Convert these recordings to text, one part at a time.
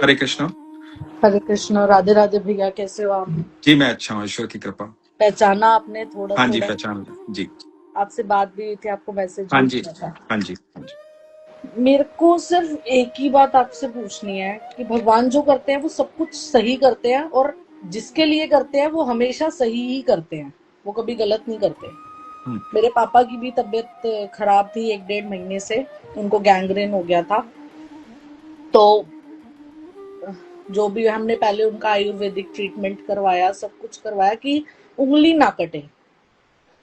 हरे कृष्णा। हरे कृष्ण। राधे राधे भैया, कैसे हो आप? जी मैं अच्छा हूँ, ईश्वर की कृपा। पहचाना आपने थोड़ा हाँ जी, थोड़ा? पहचान लिया जी। आपसे बात भी हुई थी, आपको मैसेज हाँ भी जी, किया था। हाँ जी, हाँ जी। मेरे को सिर्फ एक ही बात आपसे पूछनी है कि भगवान जो करते हैं वो सब कुछ सही करते हैं, और जिसके लिए करते हैं वो हमेशा सही ही करते हैं, वो कभी गलत नहीं करते। हम्म, मेरे पापा की भी तबीयत खराब थी 1-1.5 महीने से। उनको गैंग्रेन हो गया था। तो जो भी हमने पहले उनका आयुर्वेदिक ट्रीटमेंट करवाया, सब कुछ करवाया कि उंगली ना कटे।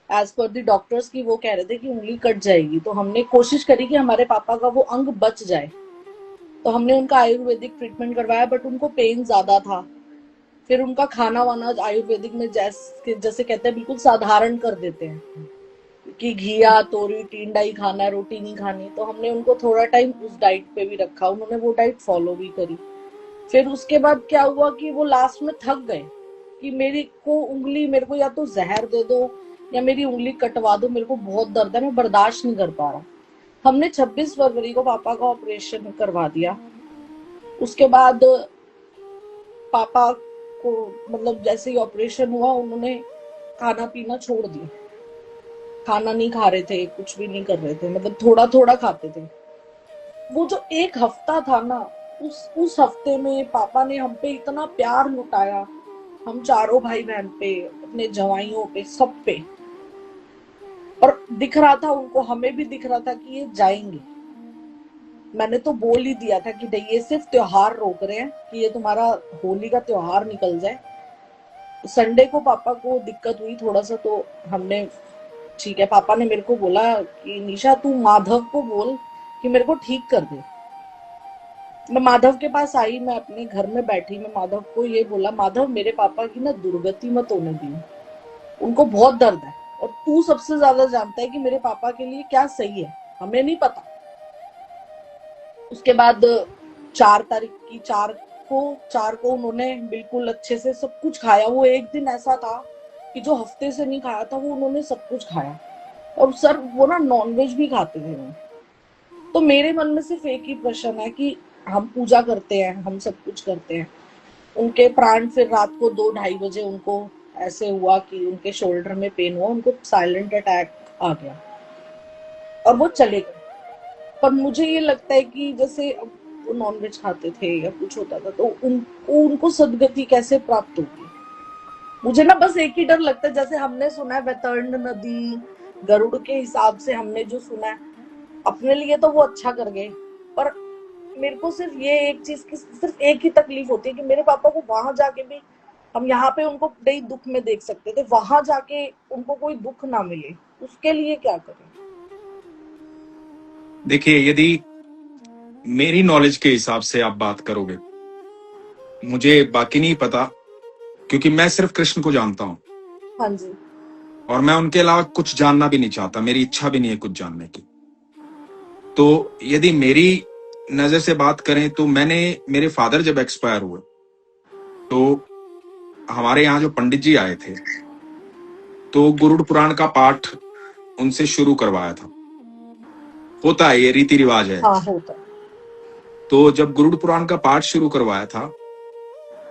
एज पर दी डॉक्टर्स की वो कह रहे थे कि उंगली कट जाएगी, तो हमने कोशिश करी कि हमारे पापा का वो अंग बच जाए। तो हमने उनका आयुर्वेदिक ट्रीटमेंट करवाया, बट उनको पेन ज्यादा था। फिर उनका खाना वाना आयुर्वेदिक में जैसे जैसे कहते हैं बिल्कुल साधारण कर देते हैं कि घिया तोरी टिंडा ही खाना है, रोटी नहीं खानी। तो हमने उनको थोड़ा टाइम उस डाइट पे भी रखा, उन्होंने वो डाइट फॉलो भी करी। फिर उसके बाद क्या हुआ कि वो लास्ट में थक गए कि मेरी को उंगली, मेरे को या तो जहर दे दो या मेरी उंगली कटवा दो, मेरे को बहुत दर्द है, मैं बर्दाश्त नहीं कर पा रहा। हमने 26 फरवरी को पापा का ऑपरेशन करवा दिया। उसके बाद पापा को, मतलब जैसे ही ऑपरेशन हुआ, उन्होंने खाना पीना छोड़ दिया। खाना नहीं खा रहे थे, कुछ भी नहीं कर रहे थे, मतलब थोड़ा थोड़ा खाते थे। वो जो एक हफ्ता था ना, उस हफ्ते में पापा ने हम पे इतना प्यार लुटाया, हम चारों भाई बहन पे, अपने जवाइयों पे, सब पे। और दिख रहा था उनको, हमें भी दिख रहा था कि ये जाएंगे। मैंने तो बोल ही दिया था कि नहीं, ये सिर्फ त्योहार रोक रहे हैं कि ये तुम्हारा होली का त्योहार निकल जाए। संडे को पापा को दिक्कत हुई थोड़ा सा, तो हमने, ठीक है, पापा ने मेरे को बोला कि निशा तू माधव को बोल कि मेरे को ठीक कर दे। मैं माधव के पास आई, मैं अपने घर में बैठी, मैं माधव को ये बोला, माधव मेरे पापा की ना दुर्गति मत होने दी, उनको बहुत दर्द है, और तू सबसे ज्यादा जानता है कि मेरे पापा के लिए क्या सही है, हमें नहीं पता। उसके बाद 4 तारीख की, 4 को उन्होंने बिल्कुल अच्छे से सब कुछ खाया। वो एक दिन ऐसा था कि जो हफ्ते से नहीं खाया था, वो उन्होंने सब कुछ खाया। और सर वो ना नॉनवेज भी खाते थे वो। तो मेरे मन में सिर्फ एक ही प्रश्न है कि हम पूजा करते हैं, हम सब कुछ करते हैं, उनके प्राण फिर रात को 2-2:30 बजे उनको ऐसे हुआ कि उनके शोल्डर में पेन हुआ, उनको साइलेंट अटैक आ गया और वो चले गए। पर मुझे ये लगता है कि जैसे अब वो नॉनवेज खाते थे या कुछ होता था, तो उनको सदगति कैसे प्राप्त होगी? मुझे ना बस एक ही डर लगता है, जैसे हमने सुना है वैतरण नदी, गरुड़ के हिसाब से हमने जो सुना है, अपने लिए तो वो अच्छा कर गए, पर मेरे को सिर्फ ये एक चीज की सिर्फ एक ही तकलीफ होती है कि मेरे पापा को वहां जाके भी, हम यहाँ पे उनको बड़े दुख में देख सकते थे, वहां जाके उनको कोई दुख ना मिले, उसके लिए क्या करें? देखिए, यदि मेरी नॉलेज के हिसाब से आप बात करोगे, मुझे बाकी नहीं पता, क्योंकि मैं सिर्फ कृष्ण को जानता हूँ हाँ जी। और मैं उनके अलावा कुछ जानना भी नहीं चाहता, मेरी इच्छा भी नहीं है कुछ जानने की। तो यदि मेरी नजर से बात करें तो मेरे फादर जब एक्सपायर हुए तो हमारे यहाँ जो पंडित जी आए थे, तो गुरुड़ पुराण का पाठ उनसे शुरू करवाया था। होता है, ये रीति रिवाज है। हाँ, होता है। तो जब गुरुड़ पुराण का पाठ शुरू करवाया था,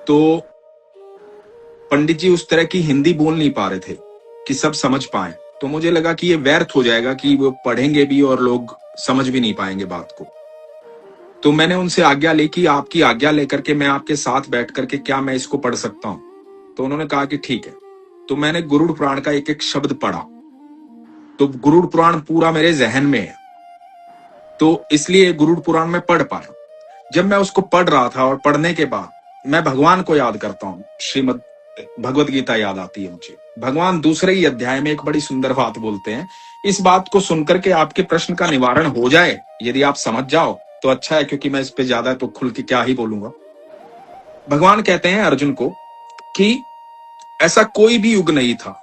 तो पंडित जी उस तरह की हिंदी बोल नहीं पा रहे थे कि सब समझ पाए। तो मुझे लगा कि ये व्यर्थ हो जाएगा कि वो पढ़ेंगे भी और लोग समझ भी नहीं पाएंगे बात को। तो मैंने उनसे आज्ञा ली कि आपकी आज्ञा लेकर के मैं आपके साथ बैठ करके क्या मैं इसको पढ़ सकता हूं? तो उन्होंने कहा कि ठीक है। तो मैंने गुरुड़ पुराण का एक एक शब्द पढ़ा, तो गुरुड़ पुराण पूरा मेरे जहन में है, तो इसलिए गुरुड़ पुराण में पढ़ पाया। जब मैं उसको पढ़ रहा था और पढ़ने के बाद मैं भगवान को याद करता हूँ, श्रीमद भगवत गीता याद आती है मुझे। भगवान दूसरे ही अध्याय में एक बड़ी सुंदर बात बोलते हैं। इस बात को सुनकर के आपके प्रश्न का निवारण हो जाए, यदि आप समझ जाओ तो अच्छा है, क्योंकि मैं इस पे ज्यादा तो खुल के क्या ही बोलूंगा। भगवान कहते हैं अर्जुन को कि ऐसा कोई भी युग नहीं था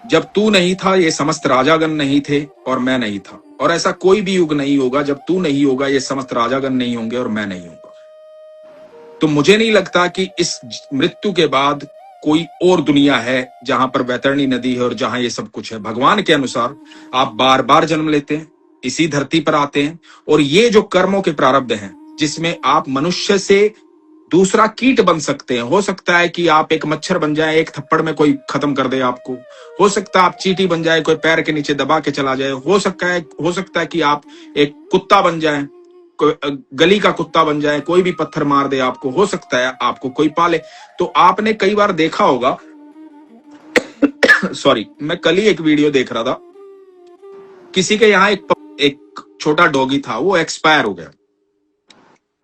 जब तू नहीं था, ये समस्त राजागण नहीं थे और मैं नहीं था, और ऐसा कोई भी युग नहीं होगा जब तू नहीं होगा, ये समस्त राजागण नहीं होंगे और मैं नहीं होगा। तो मुझे नहीं लगता कि इस मृत्यु के बाद कोई और दुनिया है जहां पर वैतरणी नदी है और जहां ये सब कुछ है। भगवान के अनुसार आप बार बार जन्म लेते हैं, इसी धरती पर आते हैं, और ये जो कर्मों के प्रारब्ध हैं, जिसमें आप मनुष्य से दूसरा कीट बन सकते हैं। हो सकता है कि आप एक मच्छर बन जाए, एक थप्पड़ में कोई खत्म कर दे आपको। हो सकता है आप चींटी बन जाए, कोई पैर के नीचे दबा के चला जाए। हो सकता है कि आप एक कुत्ता बन जाए, गली का कुत्ता बन जाए, कोई भी पत्थर मार दे आपको। हो सकता है आपको कोई पाले। तो आपने कई बार देखा होगा सॉरी, मैं कल ही एक वीडियो देख रहा था, किसी के यहाँ एक छोटा डॉगी था, वो एक्सपायर हो गया।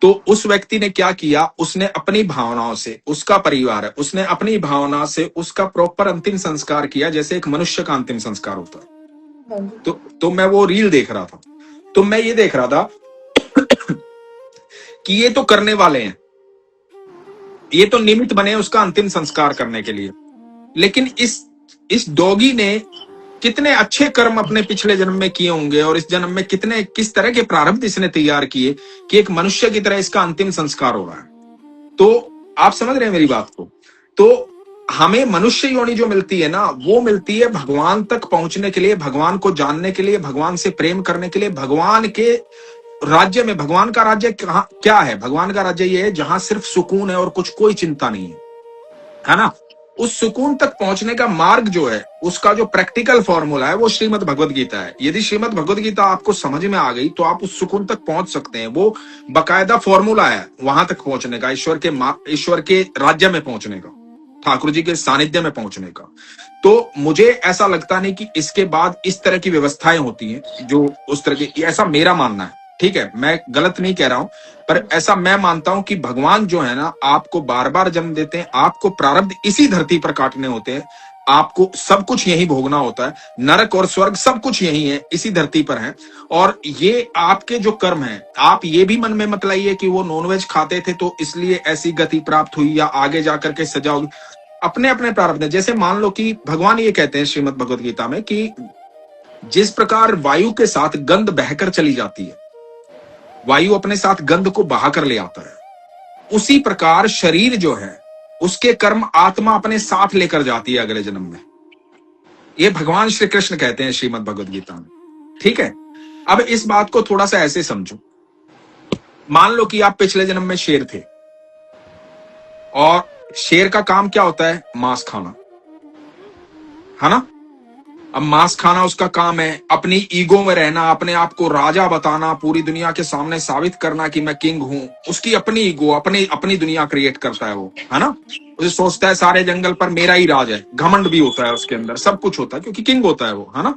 तो उस व्यक्ति ने क्या किया, उसने अपनी भावनाओं से, उसका परिवार है, उसने अपनी भावना से उसका प्रॉपर अंतिम संस्कार किया, जैसे एक मनुष्य का अंतिम संस्कार होता है। हाँ जी। तो मैं वो रील देख रहा था, तो मैं ये देख रहा था कि ये तो करने वाले हैं, ये तो निमित्त बने उसका अंतिम संस्कार करने के लिए। लेकिन इस डॉगी ने कितने अच्छे कर्म अपने पिछले जन्म में किए होंगे, और इस जन्म में किस तरह के प्रारब्ध इसने तैयार किए कि एक मनुष्य की तरह इसका अंतिम संस्कार हो रहा है। तो आप समझ रहे हैं मेरी बात को? तो हमें मनुष्य योनि जो मिलती है ना, वो मिलती है भगवान तक पहुंचने के लिए, भगवान को जानने के लिए, भगवान से प्रेम करने के लिए, भगवान के राज्य में। भगवान का राज्य क्या है? भगवान का राज्य ये है जहां सिर्फ सुकून है और कोई चिंता नहीं है ना? उस सुकून तक पहुंचने का मार्ग जो है, उसका जो प्रैक्टिकल फॉर्मूला है, वो श्रीमद् भगवद गीता है। यदि श्रीमद् भगवद गीता आपको समझ में आ गई तो आप उस सुकून तक पहुंच सकते हैं। वो बाकायदा फॉर्मूला है वहां तक पहुंचने का, ईश्वर के राज्य में पहुंचने का, ठाकुर जी के सानिध्य में पहुंचने का। तो मुझे ऐसा लगता नहीं कि इसके बाद इस तरह की व्यवस्थाएं होती हैं जो उस तरह की, ऐसा मेरा मानना है। ठीक है, मैं गलत नहीं कह रहा हूं, पर ऐसा मैं मानता हूं कि भगवान जो है ना, आपको बार बार जन्म देते हैं, आपको प्रारब्ध इसी धरती पर काटने होते हैं, आपको सब कुछ यही भोगना होता है। नरक और स्वर्ग सब कुछ यही है, इसी धरती पर है। और ये आपके जो कर्म है, आप ये भी मन में मत लाइए कि वो नॉनवेज खाते थे तो इसलिए ऐसी गति प्राप्त हुई या आगे जाकर के सजा होगी। अपने अपने प्रारब्ध है। जैसे मान लो कि भगवान ये कहते हैं श्रीमद् भगवद गीता में कि जिस प्रकार वायु के साथ गंध बहकर चली जाती है, वायु अपने साथ गंध को बहाकर ले आता है, उसी प्रकार शरीर जो है उसके कर्म आत्मा अपने साथ लेकर जाती है अगले जन्म में। ये भगवान श्री कृष्ण कहते हैं श्रीमद् भगवद गीता में। ठीक है, अब इस बात को थोड़ा सा ऐसे समझो। मान लो कि आप पिछले जन्म में शेर थे, और शेर का काम क्या होता है? मांस खाना, है ना? अब मांस खाना उसका काम है, अपनी ईगो में रहना, अपने आप को राजा बताना, पूरी दुनिया के सामने साबित करना कि मैं किंग हूं। उसकी अपनी ईगो, अपनी दुनिया क्रिएट करता है वो, है ना? उसे सोचता है सारे जंगल पर मेरा ही राज है, घमंड भी होता है उसके अंदर, सब कुछ होता है क्योंकि किंग होता है वो, है ना?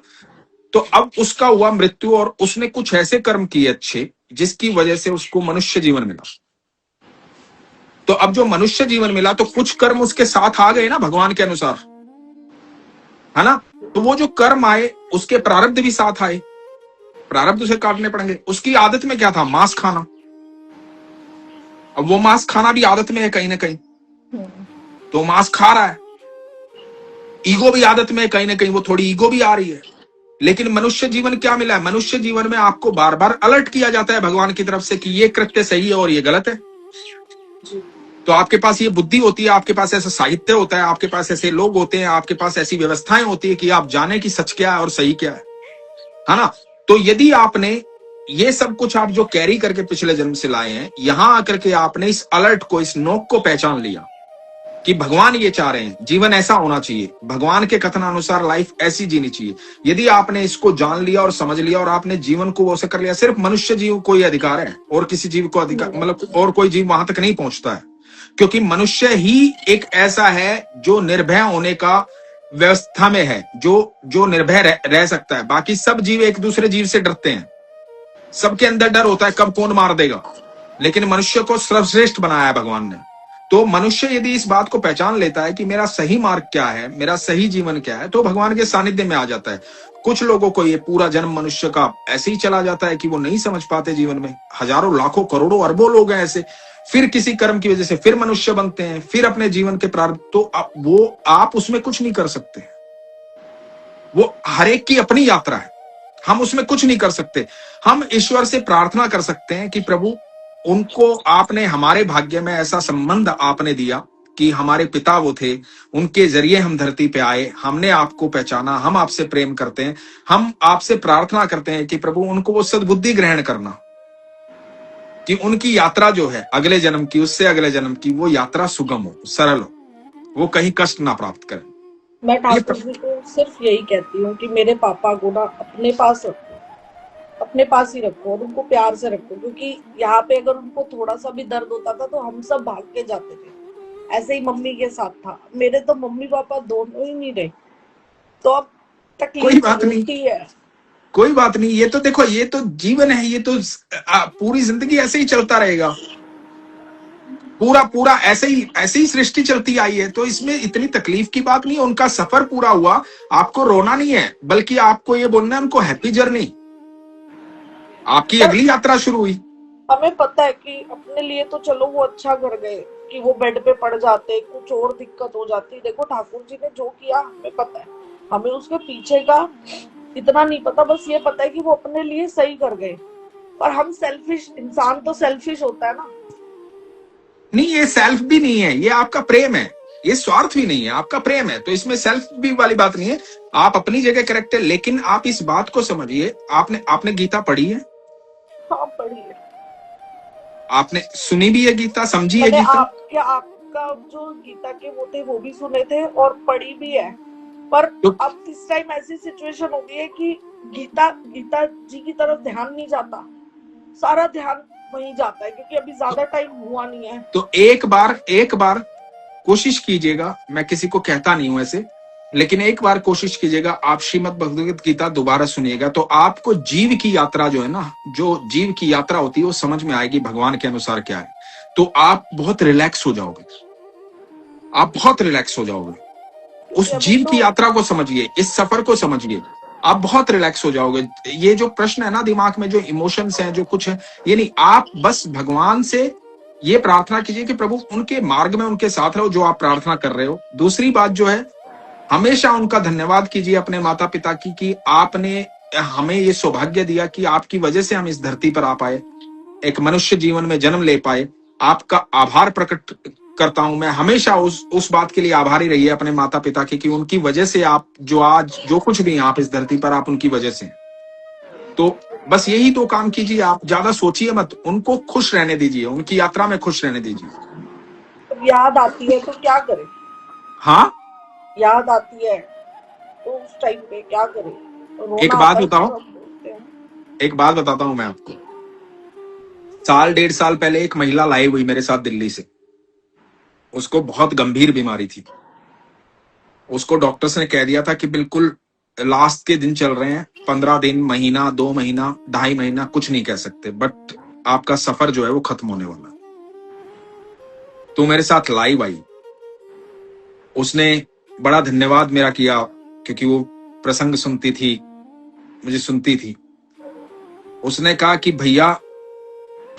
तो अब उसका हुआ मृत्यु, और उसने कुछ ऐसे कर्म किए अच्छे जिसकी वजह से उसको मनुष्य जीवन मिला। तो अब जो मनुष्य जीवन मिला, तो कुछ कर्म उसके साथ आ गए ना भगवान के अनुसार, है ना? तो वो जो कर्म आए उसके प्रारब्ध भी साथ आए, प्रारब्ध उसे काटने पड़ेंगे। उसकी आदत में क्या था? मांस खाना। अब वो मांस खाना भी आदत में है कहीं ना कहीं, तो मांस खा रहा है। ईगो भी आदत में है कहीं ना कहीं, वो थोड़ी ईगो भी आ रही है। लेकिन मनुष्य जीवन क्या मिला है? मनुष्य जीवन में आपको बार बार अलर्ट किया जाता है भगवान की तरफ से कि ये कृत्य सही है और ये गलत है। तो आपके पास ये बुद्धि होती है, आपके पास ऐसा साहित्य होता है, आपके पास ऐसे लोग होते हैं, आपके पास ऐसी व्यवस्थाएं होती है कि आप जाने कि सच क्या है और सही क्या है ना? तो यदि आपने ये सब कुछ आप जो कैरी करके पिछले जन्म से लाए हैं, यहां आकर के आपने इस अलर्ट को, इस नोक को पहचान लिया कि भगवान ये चाह रहे हैं, जीवन ऐसा होना चाहिए, भगवान के कथनानुसार लाइफ ऐसी जीनी चाहिए। यदि आपने इसको जान लिया और समझ लिया और आपने जीवन को वैसे कर लिया, सिर्फ मनुष्य जीव को ही अधिकार है, और किसी जीव को अधिकार, मतलब और कोई जीव वहां तक नहीं पहुंचता है, क्योंकि मनुष्य ही एक ऐसा है जो निर्भय होने का व्यवस्था में है, जो निर्भय रह सकता है। बाकी सब जीव एक दूसरे जीव से डरते हैं, सबके अंदर डर होता है कब कौन मार देगा, लेकिन मनुष्य को सर्वश्रेष्ठ बनाया है भगवान ने। तो मनुष्य यदि इस बात को पहचान लेता है कि मेरा सही मार्ग क्या है, मेरा सही जीवन क्या है, तो भगवान के सानिध्य में आ जाता है। कुछ लोगों को ये पूरा जन्म मनुष्य का ऐसे ही चला जाता है कि वो नहीं समझ पाते जीवन में। हजारों, लाखों, करोड़ों, अरबों लोग हैं ऐसे, फिर किसी कर्म की वजह से फिर मनुष्य बनते हैं, फिर अपने जीवन के प्रारंभ, तो वो आप उसमें कुछ नहीं कर सकते। वो हर एक की अपनी यात्रा है, हम उसमें कुछ नहीं कर सकते। हम ईश्वर से प्रार्थना कर सकते हैं कि प्रभु, उनको आपने हमारे भाग्य में ऐसा संबंध आपने दिया कि हमारे पिता वो थे, उनके जरिए हम धरती पे आए, हमने आपको पहचाना, हम आपसे प्रेम करते हैं, हम आपसे प्रार्थना करते हैं कि प्रभु उनको वो सद्बुद्धि ग्रहण करना कि उनकी यात्रा जो है अगले जन्म की, उससे अगले जन्म की, वो यात्रा सुगम हो, सरल हो, वो कहीं कष्ट ना प्राप्त करें। मैं ये ठाकुर जी को सिर्फ यही कहती हूँ कि मेरे पापा को ना अपने पास रखो, अपने पास ही रखो और उनको प्यार से रखो, क्योंकि यहाँ पे अगर उनको थोड़ा सा भी दर्द होता था तो हम सब भाग के जाते थे। ऐसे ही मम्मी के साथ था। मेरे तो मम्मी पापा दोनों ही नहीं रहे, तो अब कोई तकलीफ बात नहीं, होती है। कोई बात नहीं। ये तो देखो, ये तो जीवन है, ये तो पूरी जिंदगी ऐसे ही चलता रहेगा। पूरा पूरा ऐसे ही सृष्टि चलती आई है, तो इसमें इतनी तकलीफ की बात नहीं है। उनका सफर पूरा हुआ, आपको रोना नहीं है, बल्कि आपको ये बोलना है उनको हैप्पी जर्नी, आपकी पर अगली यात्रा शुरू हुई। हमें पता है कि अपने लिए तो चलो वो अच्छा कर गए कि वो बेड पे पड़ जाते, कुछ और दिक्कत हो जाती। देखो ठाकुर जी ने जो किया हमें पता है, हमें उसके पीछे का इतना नहीं पता, बस ये पता है कि वो अपने लिए सही कर गए। पर हम सेल्फिश, इंसान तो सेल्फिश होता है ना। नहीं, ये सेल्फ भी नहीं है, ये आपका प्रेम है। ये स्वार्थ भी नहीं है, आपका प्रेम है, तो इसमें सेल्फ भी वाली बात नहीं है। आप अपनी जगह करेक्ट है, लेकिन आप इस बात को समझिए। आपने आपने गीता पढ़ी है? हाँ पढ़ी है। आपने सुनी भी है गीता, समझी है मैंने गीता? आपका जो गीता के वो थे वो भी सुने थे और पढ़ी भी है। पर तो अब इस टाइम ऐसी सिचुएशन हो गई है कि गीता गीता जी की तरफ ध्यान नहीं जाता, सारा ध्यान वहीं जाता है, क्योंकि अभी ज्यादा टाइम हुआ नहीं है। तो एक बार कोशिश कीजिएगा। मैं किसी को कहता नहीं हूं ऐसे, लेकिन एक बार कोशिश कीजिएगा, आप श्रीमद् भगवद गीता दोबारा सुनिएगा, तो आपको जीव की यात्रा जो है ना, जो जीव की यात्रा होती है, वो समझ में आएगी भगवान के अनुसार क्या है। तो आप बहुत रिलैक्स हो जाओगे, आप बहुत रिलैक्स हो जाओगे। उस अभी जीव तो की यात्रा को समझिए, इस सफर को समझिए, आप बहुत रिलैक्स हो जाओगे। ये जो प्रश्न है ना दिमाग में, जो इमोशंस हैं, जो कुछ है, ये नहीं। आप बस भगवान से ये प्रार्थना कीजिए कि प्रभु उनके मार्ग में उनके साथ रहो जो आप प्रार्थना कर रहे हो। दूसरी बात जो है, हमेशा उनका धन्यवाद कीजिए अपने माता पिता की, कि आपने हमें ये सौभाग्य दिया कि आपकी वजह से हम इस धरती पर आ पाए, एक मनुष्य जीवन में जन्म ले पाए। आपका आभार प्रकट करता हूं मैं। हमेशा उस बात के लिए आभारी रहिए अपने माता पिता की, कि उनकी वजह से आप जो आज जो कुछ भी आप इस धरती पर, आप उनकी वजह से। तो बस यही तो काम कीजिए, आप ज्यादा सोचिए मत, उनको खुश रहने दीजिए, उनकी यात्रा में खुश रहने दीजिए। याद आती है तो क्या करें? हाँ, याद आती है तो उस टाइम पे क्या करें? एक रोना बात आता है तो बताओ, सब बोलते हैं। एक बात बताता हूं मैं आपको। साल डेढ़ साल पहले एक महिला लाई हुई मेरे साथ दिल्ली से। उसको बहुत गंभीर बीमारी थी। उसको डॉक्टर्स ने कह दिया था कि बिल्कुल लास्ट के दिन चल रहे हैं, 15 दिन, महीना, 2 महीना, 2.5 महीना, कुछ नहीं कह सकते, बट आपका सफर जो है वो खत्म होने वाला है। तो मेरे साथ लाइव आई। उसने बड़ा धन्यवाद मेरा किया, क्योंकि वो प्रसंग सुनती थी, मुझे सुनती थी। उसने कहा कि भैया,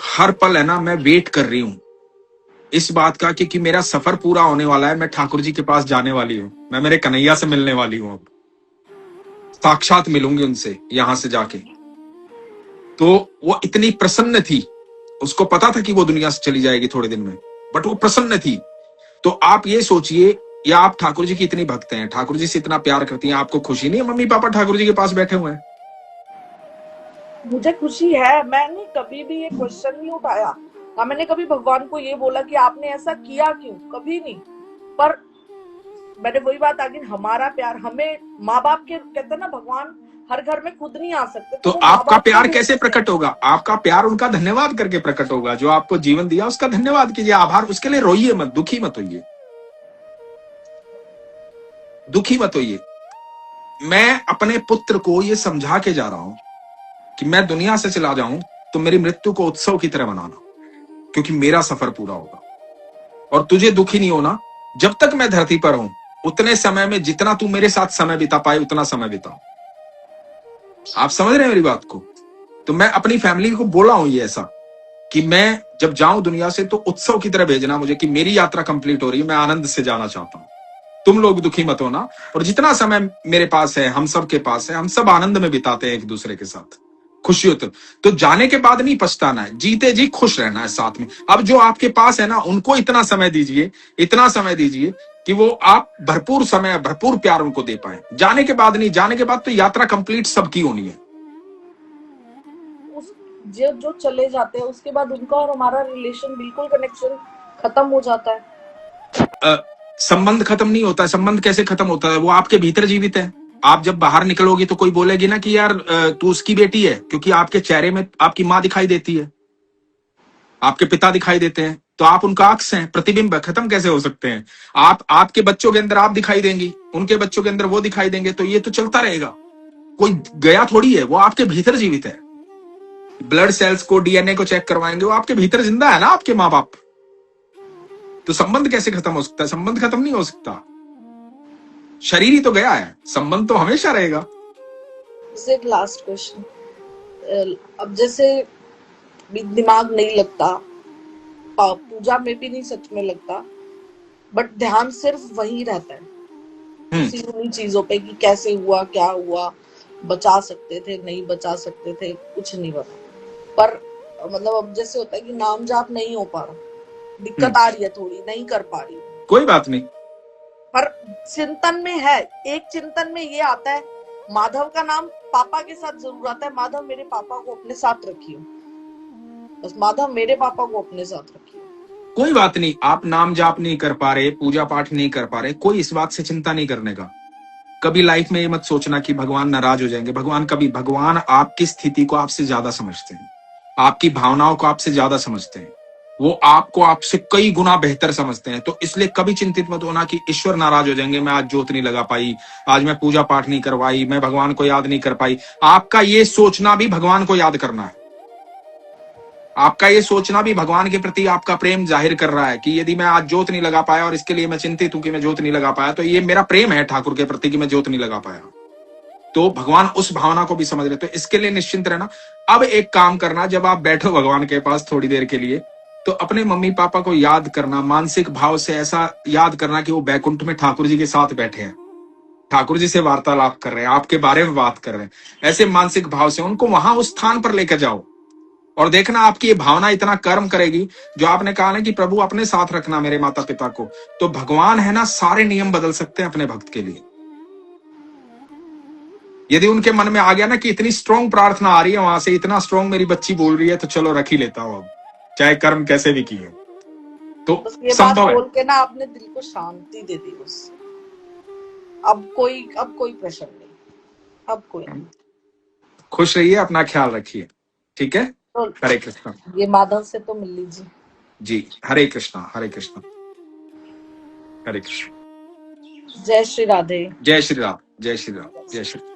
हर पल है ना, मैं वेट कर रही हूं इस बात का, क्योंकि मेरा सफर पूरा होने वाला है, मैं ठाकुर जी के पास जाने वाली हूँ, मैं मेरे कन्हैया से मिलने वाली हूँ, अब साक्षात मिलूंगी उनसे यहां से जाके। तो वो इतनी प्रसन्न थी, उसको पता था कि वो दुनिया से चली जाएगी थोड़े दिन में, बट वो प्रसन्न थी। तो आप ये सोचिए, या आप ठाकुर जी की इतनी भक्त हैं, ठाकुर जी से इतना प्यार करती हैं, आपको खुशी नहीं है मम्मी पापा ठाकुर जी के पास बैठे हुए हैं? मुझे खुशी है। मैंने कभी भी ये क्वेश्चन नहीं उठाया, ना मैंने कभी भगवान को ये बोला कि आपने ऐसा किया क्यों, कभी नहीं। पर मैंने वही बात आ गई, हमारा प्यार, हमें माँ बाप के कहते हैं ना, भगवान हर घर में खुद नहीं आ सकते, तो तो वो माँ आपका बाप को प्यार कैसे भेजते हैं। प्रकट होगा? आपका प्यार उनका धन्यवाद करके प्रकट होगा। जो आपको जीवन दिया उसका धन्यवाद कीजिए, आभार। उसके लिए रोइए मत, दुखी मत होइए, दुखी मत होइए। मैं अपने पुत्र को ये समझा के जा रहा हूं कि मैं दुनिया से चला जाऊं तो मेरी मृत्यु को उत्सव की तरह मनाना, क्योंकि मेरा सफर पूरा होगा। और तुझे दुखी नहीं होना, जब तक मैं धरती पर हूं उतने समय में जितना तू मेरे साथ समय बिता पाए उतना समय बिता। आप समझ रहे हैं मेरी बात को? तो मैं अपनी फैमिली को बोला हूं ये ऐसा, कि मैं जब जाऊं दुनिया से तो उत्सव की तरह भेजना मुझे, कि मेरी यात्रा कंप्लीट हो रही है, मैं आनंद से जाना चाहता हूं। तुम लोग दुखी मत होना, और जितना समय मेरे पास है, हम सब के पास है, हम सब आनंद में बिताते हैं एक दूसरे के साथ, खुशी होती। तो जाने के बाद नहीं पछताना है, जीते जी खुश रहना है साथ में। अब जो आपके पास है ना, उनको इतना समय दीजिए, इतना समय दीजिए कि वो आप भरपूर समय, भरपूर प्यार उनको दे पाए। जाने के बाद नहीं, जाने के बाद तो यात्रा कंप्लीट सबकी होनी है। जो जो चले जाते हैं उसके बाद उनका और हमारा रिलेशन बिल्कुल कनेक्शन खत्म हो जाता है। संबंध खत्म नहीं होता है। संबंध कैसे खत्म होता है? वो आपके भीतर जीवित है। आप जब बाहर निकलोगी तो कोई बोलेगी ना कि यार तू उसकी बेटी है, क्योंकि आपके चेहरे में आपकी माँ दिखाई देती है, आपके पिता दिखाई देते हैं, तो आप उनका अक्स हैं, प्रतिबिंब है। खत्म कैसे हो सकते हैं? आपके बच्चों के अंदर आप दिखाई देंगी, उनके बच्चों के अंदर वो दिखाई देंगे, तो ये तो चलता रहेगा। कोई गया थोड़ी है, वो आपके भीतर जीवित है। ब्लड सेल्स को, डीएनए को चेक करवाएंगे, वो आपके भीतर जिंदा है ना, आपके माँ बाप। तो संबंध कैसे खत्म हो सकता है? संबंध खत्म नहीं हो सकता। शरीर ही तो गया है, संबंध तो हमेशा रहेगा। एक लास्ट क्वेश्चन, अब जैसे दिमाग नहीं लगता, पूजा में भी नहीं सच में लगता, बट ध्यान सिर्फ वही रहता है उसी उन्हीं चीजों पे कि कैसे हुआ, क्या हुआ, बचा सकते थे, नहीं बचा सकते थे, कुछ नहीं बता। पर मतलब अब जैसे होता है कि नाम जाप नहीं हो पा रहा, दिक्कत आ रही है, थोड़ी नहीं कर पा रही, कोई बात नहीं। पर चिंतन में है, एक चिंतन में ये आता है, माधव का नाम पापा के साथ जरूर आता है, माधव मेरे पापा को अपने साथ रखियो, बस माधव मेरे पापा को अपने साथ रखियो। कोई बात नहीं, आप नाम जाप नहीं कर पा रहे, पूजा पाठ नहीं कर पा रहे, कोई इस बात से चिंता नहीं करने का। कभी लाइफ में ये मत सोचना कि भगवान नाराज हो जाएंगे। भगवान आपकी स्थिति को आपसे ज्यादा समझते हैं, आपकी भावनाओं को आपसे ज्यादा समझते हैं। वो आपको आपसे कई गुना बेहतर समझते हैं। तो इसलिए कभी चिंतित मत होना कि ईश्वर नाराज हो जाएंगे, मैं आज जोत नहीं लगा पाई, आज मैं पूजा पाठ नहीं करवाई, मैं भगवान को याद नहीं कर पाई। आपका ये सोचना भी भगवान को याद करना है। आपका ये सोचना भी भगवान के प्रति आपका प्रेम जाहिर कर रहा है कि यदि मैं आज जोत नहीं लगा पाया और इसके लिए मैं चिंतित हूं कि मैं जोत नहीं लगा पाया, तो ये मेरा प्रेम है ठाकुर के प्रति कि मैं जोत नहीं लगा पाया। तो भगवान उस भावना को भी समझ रहे। तो इसके लिए निश्चिंत रहना। अब एक काम करना, जब आप बैठो भगवान के पास थोड़ी देर के लिए, तो अपने मम्मी पापा को याद करना, मानसिक भाव से ऐसा याद करना कि वो बैकुंठ में ठाकुर जी के साथ बैठे हैं, ठाकुर जी से वार्तालाप कर रहे हैं, आपके बारे में बात कर रहे हैं। ऐसे मानसिक भाव से उनको वहां उस स्थान पर लेकर जाओ और देखना आपकी ये भावना इतना कर्म करेगी। जो आपने कहा ना कि प्रभु अपने साथ रखना मेरे माता पिता को, तो भगवान है ना, सारे नियम बदल सकते हैं अपने भक्त के लिए। यदि उनके मन में आ गया ना कि इतनी स्ट्रॉन्ग प्रार्थना आ रही है वहां से, इतना स्ट्रॉन्ग मेरी बच्ची बोल रही है, तो चलो रख ही लेता हूं, अब चाहे कर्म कैसे भी किए। तो बस ये बात संभव है। बोल के ना आपने दिल को शांति दे दी बस। अब कोई प्रेशर नहीं, अब कोई नहीं। खुश रहिए, अपना ख्याल रखिए, ठीक है। तो हरे कृष्णा ये माधव से तो मिल लीजिए जी। हरे कृष्णा, हरे कृष्णा, हरे कृष्ण। जय श्री राधे। जय श्री राम, जय श्री राम, जय श्री राम।